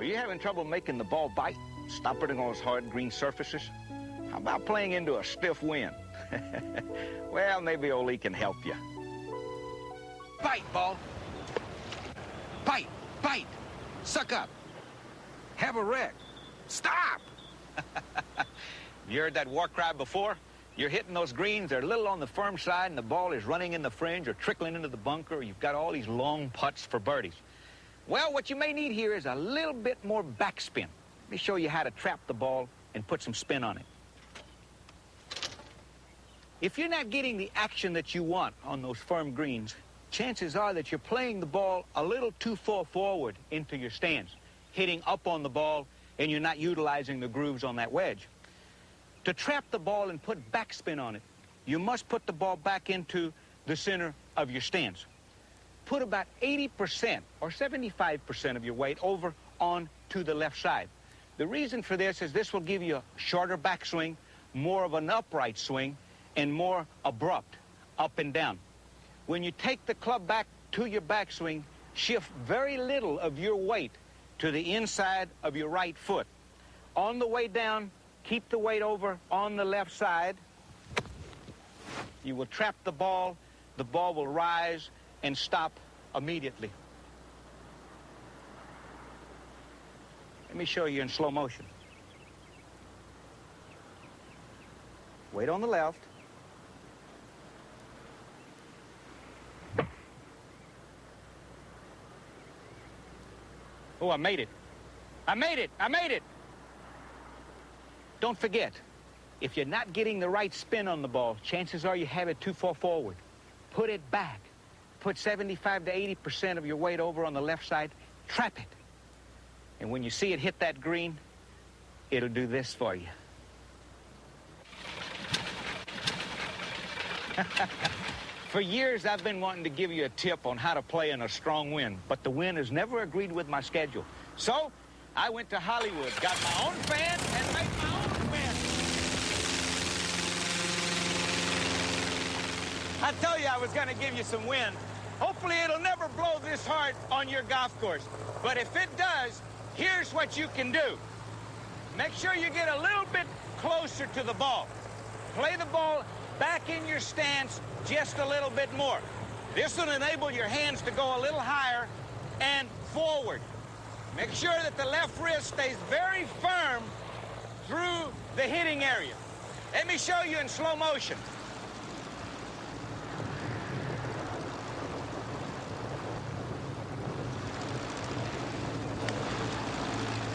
Are you having trouble making the ball bite? Stop it on those hard green surfaces? How about playing into a stiff wind? Well, maybe old Lee can help you. Bite, ball. Bite, bite. Suck up. Have a wreck. Stop! You heard that war cry before? You're hitting those greens, they're a little on the firm side, and the ball is running in the fringe or trickling into the bunker, or you've got all these long putts for birdies. Well, what you may need here is a little bit more backspin. Let me show you how to trap the ball and put some spin on it. If you're not getting the action that you want on those firm greens, chances are that you're playing the ball a little too far forward into your stance, hitting up on the ball, and you're not utilizing the grooves on that wedge. To trap the ball and put backspin on it, you must put the ball back into the center of your stance. Put about 80% or 75% of your weight over onto the left side. The reason for this is this will give you a shorter backswing, more of an upright swing, and more abrupt, up and down. When you take the club back to your backswing, shift very little of your weight to the inside of your right foot. On the way down, keep the weight over on the left side. You will trap the ball will rise and stop immediately. Let me show you in slow motion. Weight on the left. Oh, I made it. I made it. I made it. Don't forget, if you're not getting the right spin on the ball, chances are you have it too far forward. Put it back. Put 75 to 80% of your weight over on the left side. Trap it. And when you see it hit that green, it'll do this for you. For years, I've been wanting to give you a tip on how to play in a strong wind, but the wind has never agreed with my schedule. So, I went to Hollywood, got my own fan, and made my own wind. I told you I was going to give you some wind. Hopefully, it'll never blow this hard on your golf course. But if it does, here's what you can do. Make sure you get a little bit closer to the ball. Play the ball back in your stance just a little bit more. This will enable your hands to go a little higher and forward. Make sure that the left wrist stays very firm through the hitting area. Let me show you in slow motion.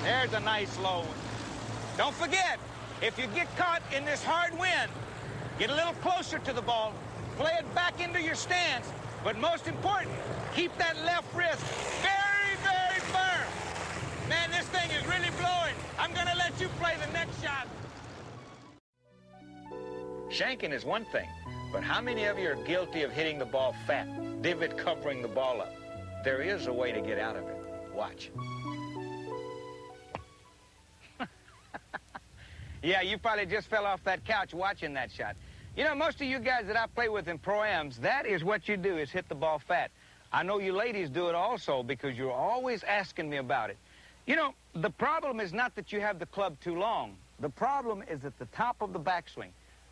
There's a nice low one. Don't forget, if you get caught in this hard wind, get a little closer to the ball, play it back into your stance, but most important, keep that left wrist very, very firm. Man, this thing is really blowing. I'm going to let you play the next shot. Shanking is one thing, but how many of you are guilty of hitting the ball fat, divot covering the ball up? There is a way to get out of it. Watch. Yeah, you probably just fell off that couch watching that shot. You know, most of you guys that I play with in Pro-Ams, that is what you do, is hit the ball fat. I know you ladies do it also because you're always asking me about it. You know, the problem is not that you have the club too long. The problem is at the top of the backswing.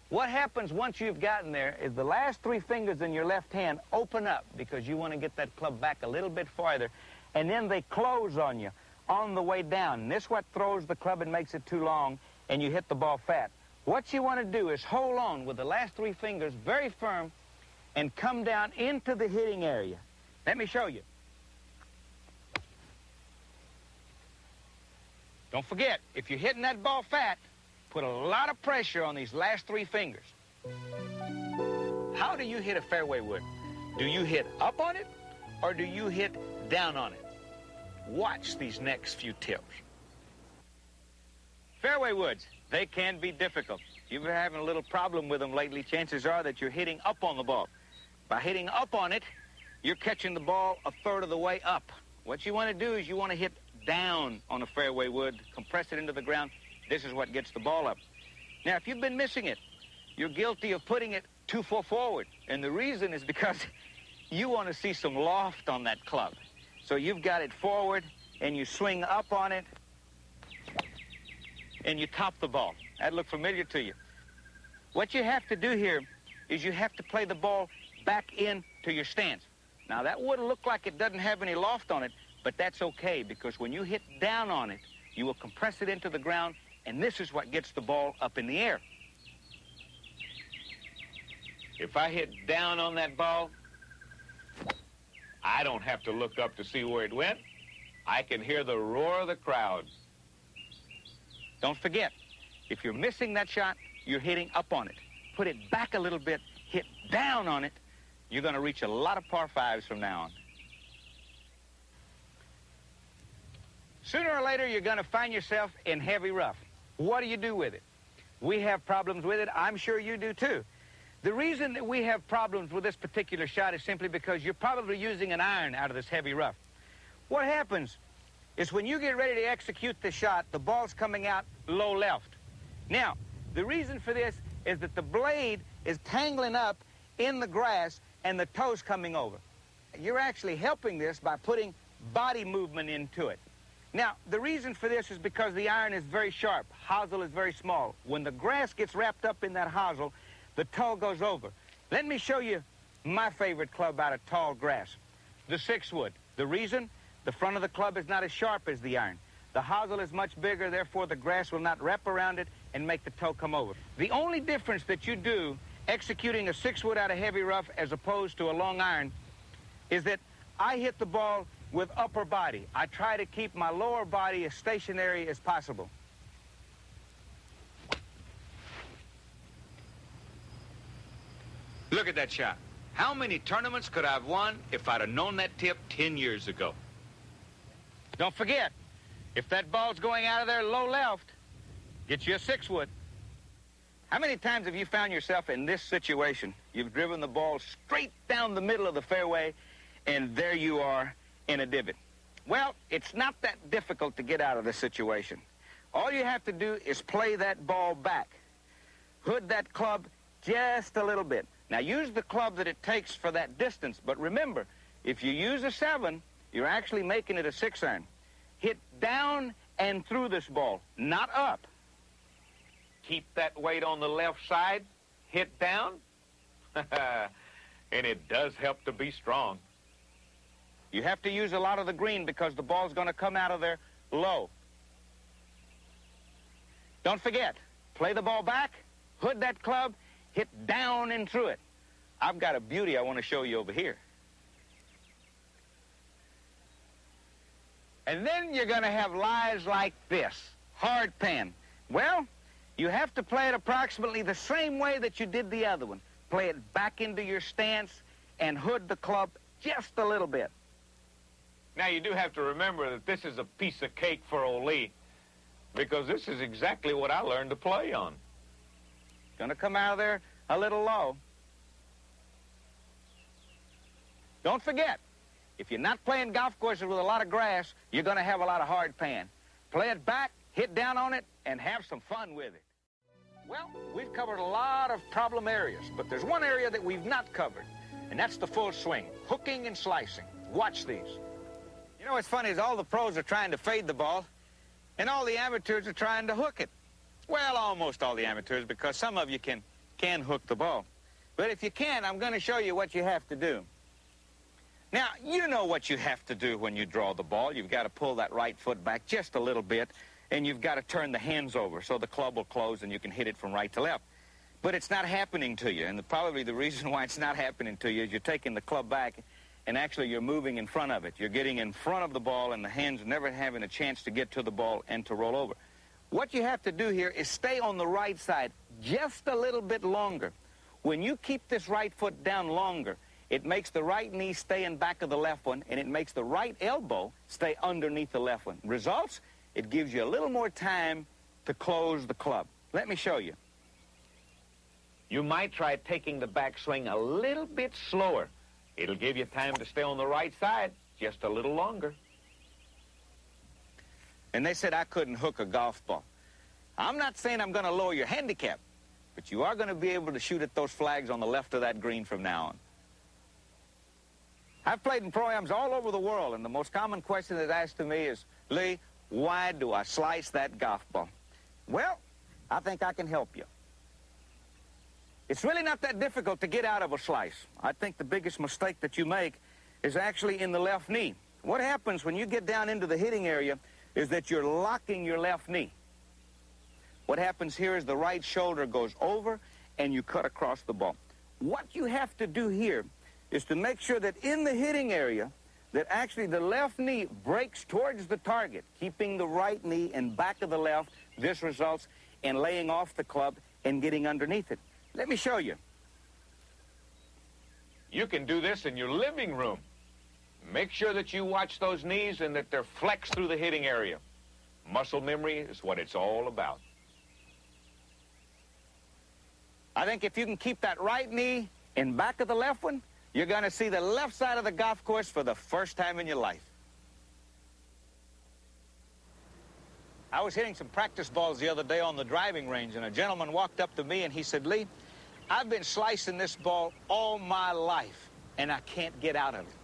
What happens once you've gotten there is the last three fingers in your left hand open up because you want to get that club back a little bit farther, and then they close on you on the way down. And this is what throws the club and makes it too long, and you hit the ball fat. What you want to do is hold on with the last three fingers very firm and come down into the hitting area. Let me show you. Don't forget, if you're hitting that ball fat, put a lot of pressure on these last three fingers. How do you hit a fairway wood? Do you hit up on it or do you hit down on it? Watch these next few tips. Fairway woods, they can be difficult. If you've been having a little problem with them lately, chances are that you're hitting up on the ball. By hitting up on it, you're catching the ball a third of the way up. What you want to do is you want to hit down on a fairway wood, compress it into the ground. This is what gets the ball up. Now, if you've been missing it, you're guilty of putting it too far forward. And the reason is because you want to see some loft on that club. So you've got it forward and you swing up on it, and you top the ball. That look familiar to you. What you have to do here is you have to play the ball back into your stance. Now, that would look like it doesn't have any loft on it, but that's okay, because when you hit down on it, you will compress it into the ground, and this is what gets the ball up in the air. If I hit down on that ball, I don't have to look up to see where it went. I can hear the roar of the crowd. Don't forget, if you're missing that shot, you're hitting up on it. Put it back a little bit, hit down on it. You're going to reach a lot of par fives from now on. Sooner or later, you're going to find yourself in heavy rough. What do you do with it? We have problems with it. I'm sure you do too. The reason that we have problems with this particular shot is simply because you're probably using an iron out of this heavy rough. What happens is when you get ready to execute the shot, the ball's coming out low left. Now, the reason for this is that the blade is tangling up in the grass and the toe's coming over. You're actually helping this by putting body movement into it. Now, the reason for this is because the iron is very sharp. Hosel is very small. When the grass gets wrapped up in that hosel, the toe goes over. Let me show you my favorite club out of tall grass, the 6-wood. The reason? The front of the club is not as sharp as the iron. The hosel is much bigger, therefore the grass will not wrap around it and make the toe come over. The only difference that you do executing a 6-wood out of heavy rough as opposed to a long iron is that I hit the ball with upper body. I try to keep my lower body as stationary as possible. Look at that shot. How many tournaments could I have won if I'd have known that tip 10 years ago? Don't forget, if that ball's going out of there low left, get you a 6-wood. How many times have you found yourself in this situation? You've driven the ball straight down the middle of the fairway, and there you are in a divot. Well, it's not that difficult to get out of this situation. All you have to do is play that ball back. Hood that club just a little bit. Now, use the club that it takes for that distance, but remember, if you use a 7, you're actually making it a 6-iron. Hit down and through this ball, not up. Keep that weight on the left side, hit down, and it does help to be strong. You have to use a lot of the green because the ball's going to come out of there low. Don't forget, play the ball back, hood that club, hit down and through it. I've got a beauty I want to show you over here. And then you're going to have lies like this. Hard pan. Well, you have to play it approximately the same way that you did the other one. Play it back into your stance and hood the club just a little bit. Now, you do have to remember that this is a piece of cake for old Lee, because this is exactly what I learned to play on. Going to come out of there a little low. Don't forget, if you're not playing golf courses with a lot of grass, you're going to have a lot of hard pan. Play it back, hit down on it, and have some fun with it. Well, we've covered a lot of problem areas, but there's one area that we've not covered, and that's the full swing, hooking and slicing. Watch these. You know what's funny is all the pros are trying to fade the ball, and all the amateurs are trying to hook it. Well, almost all the amateurs, because some of you can hook the ball. But if you can, I'm going to show you what you have to do. Now, you know what you have to do when you draw the ball. You've got to pull that right foot back just a little bit, and you've got to turn the hands over so the club will close and you can hit it from right to left. But it's not happening to you, and probably the reason why it's not happening to you is you're taking the club back, and actually you're moving in front of it. You're getting in front of the ball, and the hands never having a chance to get to the ball and to roll over. What you have to do here is stay on the right side just a little bit longer. When you keep this right foot down longer, it makes the right knee stay in back of the left one, and it makes the right elbow stay underneath the left one. Results? It gives you a little more time to close the club. Let me show you. You might try taking the backswing a little bit slower. It'll give you time to stay on the right side just a little longer. And they said I couldn't hook a golf ball. I'm not saying I'm going to lower your handicap, but you are going to be able to shoot at those flags on the left of that green from now on. I've played in pro-ams all over the world, and the most common question that's asked to me is, Lee, why do I slice that golf ball? Well, I think I can help you. It's really not that difficult to get out of a slice. I think the biggest mistake that you make is actually in the left knee. What happens when you get down into the hitting area is that you're locking your left knee. What happens here is the right shoulder goes over and you cut across the ball. What you have to do here is to make sure that in the hitting area that actually the left knee breaks towards the target, keeping the right knee in back of the left. This results in laying off the club and getting underneath it. Let me show you. You can do this in your living room. Make sure that you watch those knees and that they're flexed through the hitting area. Muscle memory is what it's all about. I think if you can keep that right knee in back of the left one, you're going to see the left side of the golf course for the first time in your life. I was hitting some practice balls the other day on the driving range, and a gentleman walked up to me and he said, Lee, I've been slicing this ball all my life, and I can't get out of it.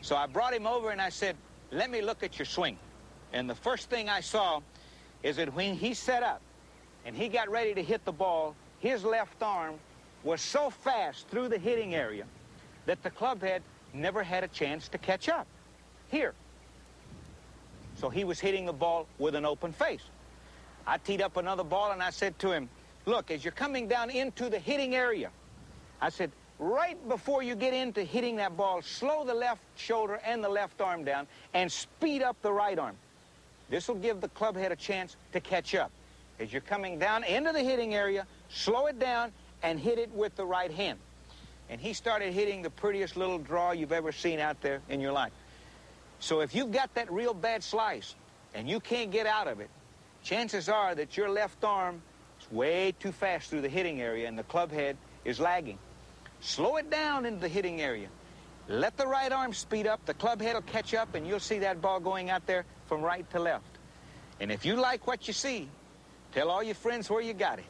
So I brought him over and I said, let me look at your swing. And the first thing I saw is that when he set up and he got ready to hit the ball, his left arm was so fast through the hitting area that the club head never had a chance to catch up. Here. So he was hitting the ball with an open face. I teed up another ball and I said to him, look, as you're coming down into the hitting area, I said, right before you get into hitting that ball, slow the left shoulder and the left arm down and speed up the right arm. This will give the club head a chance to catch up. As you're coming down into the hitting area, slow it down and hit it with the right hand. And he started hitting the prettiest little draw you've ever seen out there in your life. So if you've got that real bad slice and you can't get out of it, chances are that your left arm is way too fast through the hitting area and the club head is lagging. Slow it down into the hitting area. Let the right arm speed up, the club head will catch up, and you'll see that ball going out there from right to left. And if you like what you see, tell all your friends where you got it.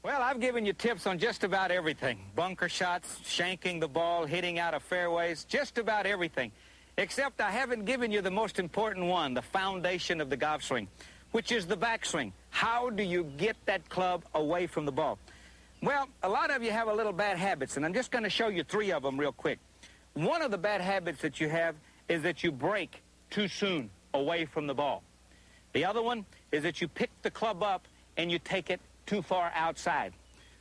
Well, I've given you tips on just about everything. Bunker shots, shanking the ball, hitting out of fairways, just about everything. Except I haven't given you the most important one, the foundation of the golf swing, which is the backswing. How do you get that club away from the ball? Well, a lot of you have a little bad habits, and I'm just going to show you 3 of them real quick. One of the bad habits that you have is that you break too soon away from the ball. The other one is that you pick the club up and you take it too far outside.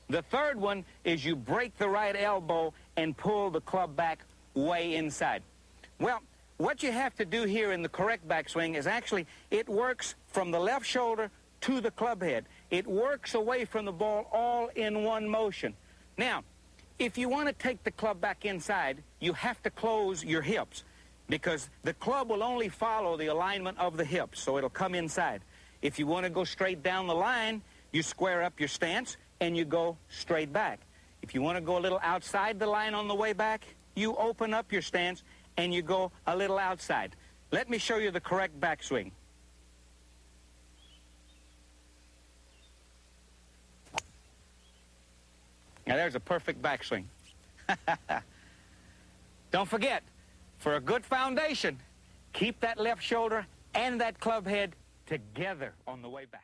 The third one is you break the right elbow and pull the club back way inside. Well, what you have to do here in the correct backswing is actually it works from the left shoulder to the club head. It works away from the ball all in one motion. Now, if you want to take the club back inside, you have to close your hips because the club will only follow the alignment of the hips, so it'll come inside. If you want to go straight down the line, you square up your stance and you go straight back. If you want to go a little outside the line on the way back, you open up your stance and you go a little outside. Let me show you the correct backswing. Now there's a perfect backswing. Don't forget, for a good foundation, keep that left shoulder and that club head together on the way back.